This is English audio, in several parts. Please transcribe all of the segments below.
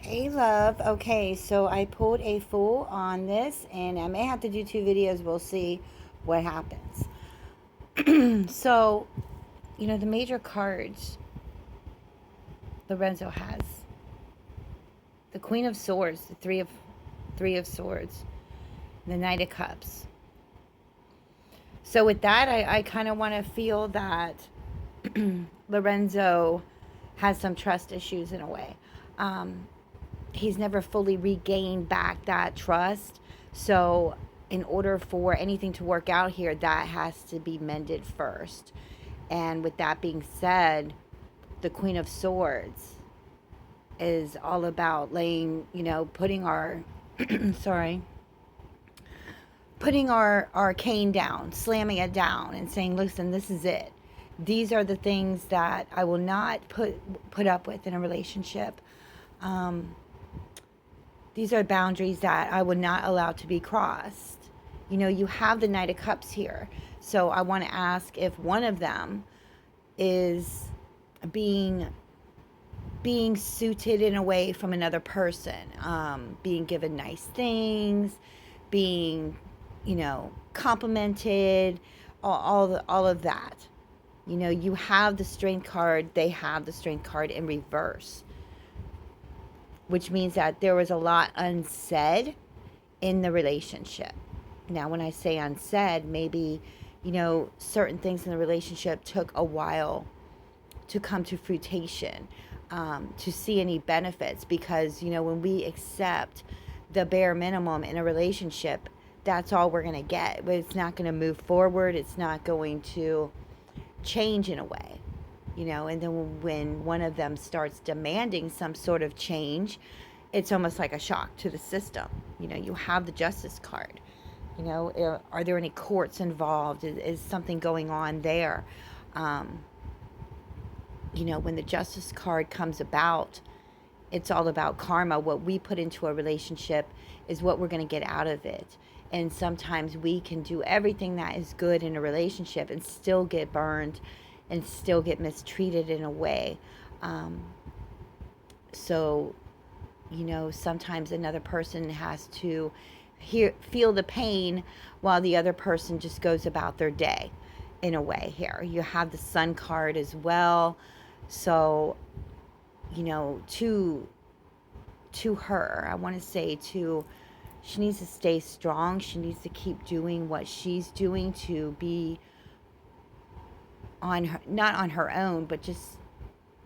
Hey, love. Okay, so I pulled a Fool on this, and I may have to do two videos. We'll see what happens. So, the major cards Lorenzo has: the Queen of Swords, the Three of Swords, the Knight of Cups. So with that, I kind of want to feel that Lorenzo has some trust issues in a way. Um, he's never fully regained back that trust. So, in order for anything to work out here, that has to be mended first. And with that being said, the Queen of Swords is all about laying, putting our, sorry, putting our cane down, slamming it down, and saying, listen, this is it. These are the things that I will not put up with in a relationship. Um, These are boundaries that I would not allow to be crossed. You have the Knight of Cups here. So I want to ask if one of them is being suited in a way from another person, being given nice things, being, complimented, all of that. You have the Strength card, they have the Strength card in reverse, which means that there was a lot unsaid in the relationship. Now, when I say unsaid, maybe, certain things in the relationship took a while to come to fruition, to see any benefits, because, when we accept the bare minimum in a relationship, that's all we're going to get. But it's not going to move forward. It's not going to change in a way. And then when one of them starts demanding some sort of change, it's almost like a shock to the system. You have the Justice card. Are there any courts involved? Is something going on there? When the Justice card comes about, it's all about karma. What we put into a relationship is what we're going to get out of it. And sometimes we can do everything that is good in a relationship and still get burned and still get mistreated in a way. So, sometimes another person has to feel the pain while the other person just goes about their day in a way here. You have the Sun card as well. So, to her, I want to say she needs to stay strong. She needs to keep doing what she's doing to be on her, not on her own, but just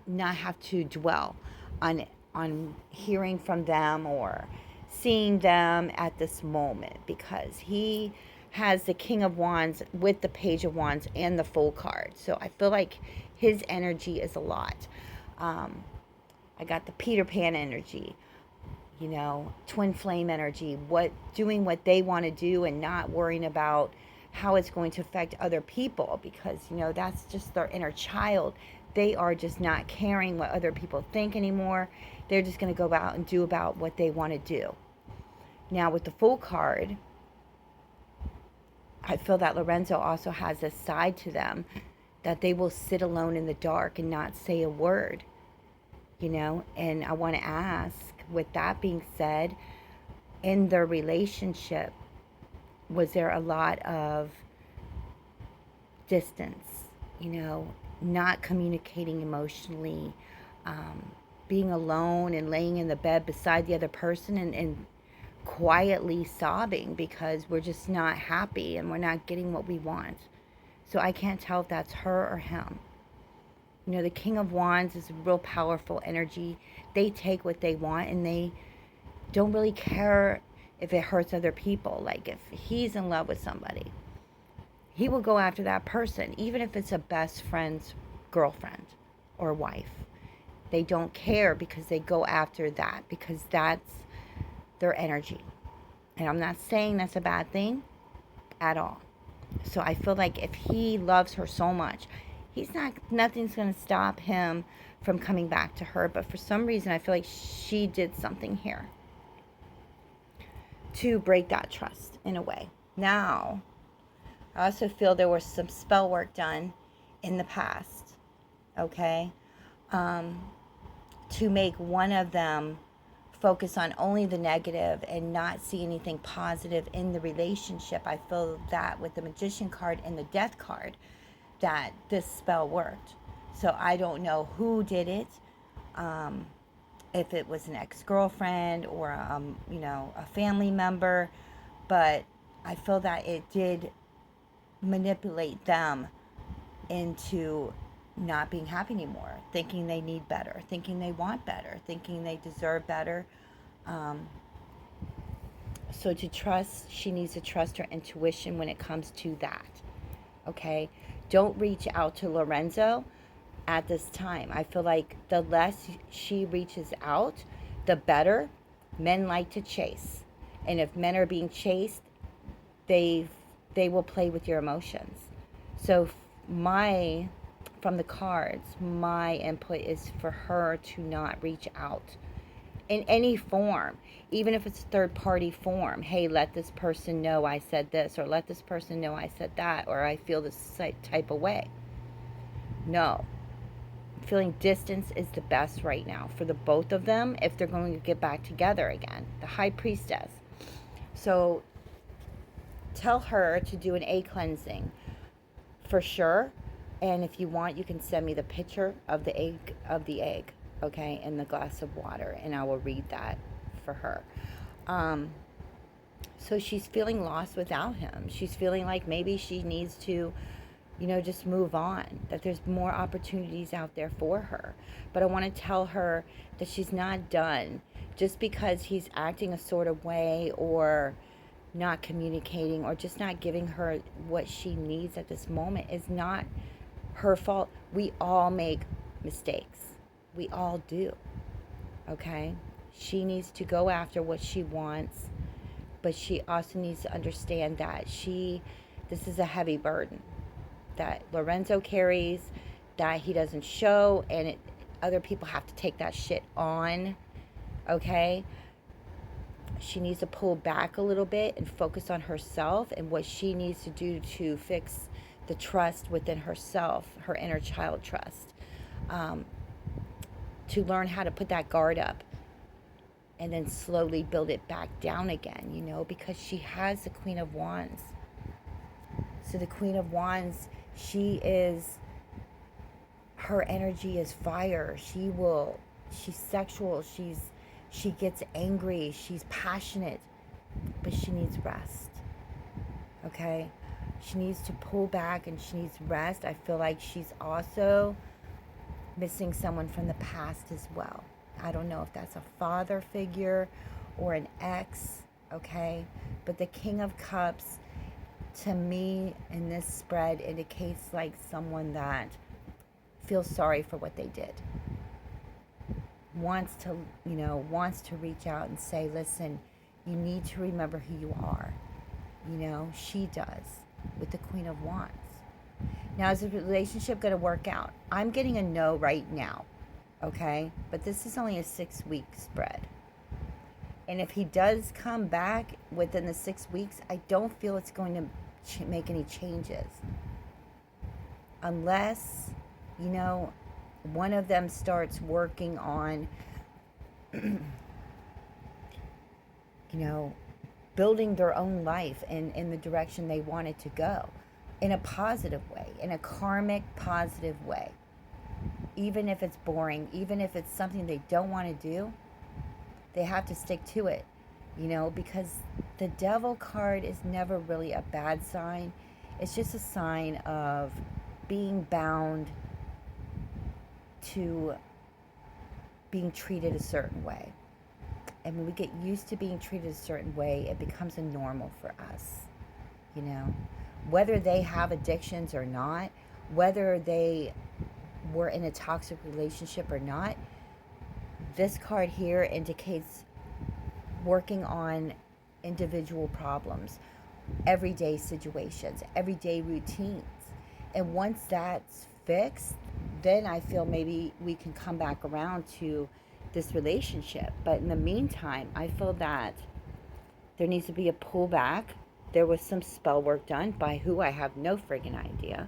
not have to dwell on hearing from them or seeing them at this moment, because he has the King of Wands with the Page of Wands and the Fool card. So I feel like his energy is a lot. I got the Peter Pan energy, twin flame energy, doing what they want to do and not worrying about how it's going to affect other people, because that's just their inner child. They are just not caring what other people think anymore. They're just going to go about and do about what they want to do. Now with the Fool card, I feel that Lorenzo also has a side to them that they will sit alone in the dark and not say a word, and I want to ask, with that being said, in their relationship, was there a lot of distance, not communicating emotionally, being alone and laying in the bed beside the other person and quietly sobbing because we're just not happy and we're not getting what we want? So I can't tell if that's her or him. The King of Wands is a real powerful energy. They take what they want and they don't really care if it hurts other people. Like if he's in love with somebody, he will go after that person, even if it's a best friend's girlfriend or wife. They don't care because they go after that, because that's their energy. And I'm not saying that's a bad thing at all. So I feel like if he loves her so much, nothing's going to stop him from coming back to her. But for some reason, I feel like she did something here to break that trust in a way. Now, I also feel there was some spell work done in the past, okay, to make one of them focus on only the negative and not see anything positive in the relationship. I feel that with the Magician card and the Death card, that this spell worked. So I don't know who did it, if it was an ex-girlfriend or a family member, but I feel that it did manipulate them into not being happy anymore, thinking they need better, thinking they want better, thinking they deserve better. Um, so to trust, she needs to trust her intuition when it comes to that. Okay? Don't reach out to Lorenzo at this time. I feel like the less she reaches out, the better. Men like to chase. And if men are being chased, they will play with your emotions. So from the cards, my input is for her to not reach out in any form, even if it's third party form. Hey, let this person know I said this, or let this person know I said that, or I feel this type of way. No. Feeling distance is the best right now for the both of them if they're going to get back together again. The High Priestess. So tell her to do an egg cleansing for sure. And if you want, you can send me the picture of the egg, okay, in the glass of water, and I will read that for her. So she's feeling lost without him. She's feeling like maybe she needs to, just move on, that there's more opportunities out there for her. But I want to tell her that she's not done. Just because he's acting a sort of way, or not communicating, or just not giving her what she needs at this moment, is not her fault. We all make mistakes. We all do. Okay? She needs to go after what she wants, but she also needs to understand that this is a heavy burden that Lorenzo carries, that he doesn't show, and other people have to take that shit on. Okay? She needs to pull back a little bit and focus on herself and what she needs to do to fix the trust within herself, her inner child trust, to learn how to put that guard up and then slowly build it back down again, because she has the Queen of Wands. So the Queen of Wands, her energy is fire. She's sexual, she gets angry, she's passionate, but she needs rest. Okay? She needs to pull back and she needs rest. I feel like she's also missing someone from the past as well. I don't know if that's a father figure or an ex, okay? But the King of Cups, to me, in this spread, indicates like someone that feels sorry for what they did. Wants to reach out and say, listen, you need to remember who you are. She does, with the Queen of Wands. Now, is the relationship going to work out? I'm getting a no right now, okay? But this is only a 6-week spread. And if he does come back within the 6 weeks, I don't feel it's going to make any changes. Unless, one of them starts working on, building their own life in the direction they want it to go, in a positive way, in a karmic positive way. Even if it's boring, even if it's something they don't want to do, they have to stick to it, because the Devil card is never really a bad sign. It's just a sign of being bound to being treated a certain way. And when we get used to being treated a certain way, it becomes a normal for us, Whether they have addictions or not, whether they were in a toxic relationship or not, this card here indicates working on individual problems, everyday situations, everyday routines. And once that's fixed, then I feel maybe we can come back around to this relationship. But in the meantime, I feel that there needs to be a pullback. There was some spell work done by who, I have no friggin' idea.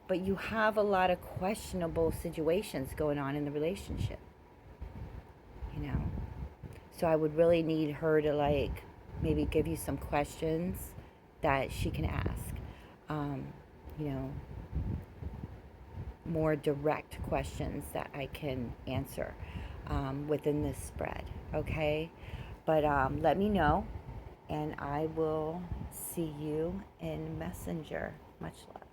But you have a lot of questionable situations going on in the relationship. So I would really need her to like maybe give you some questions that she can ask. Um, you know, more direct questions that I can answer within this spread. Okay? But let me know, and I will see you in Messenger. Much love.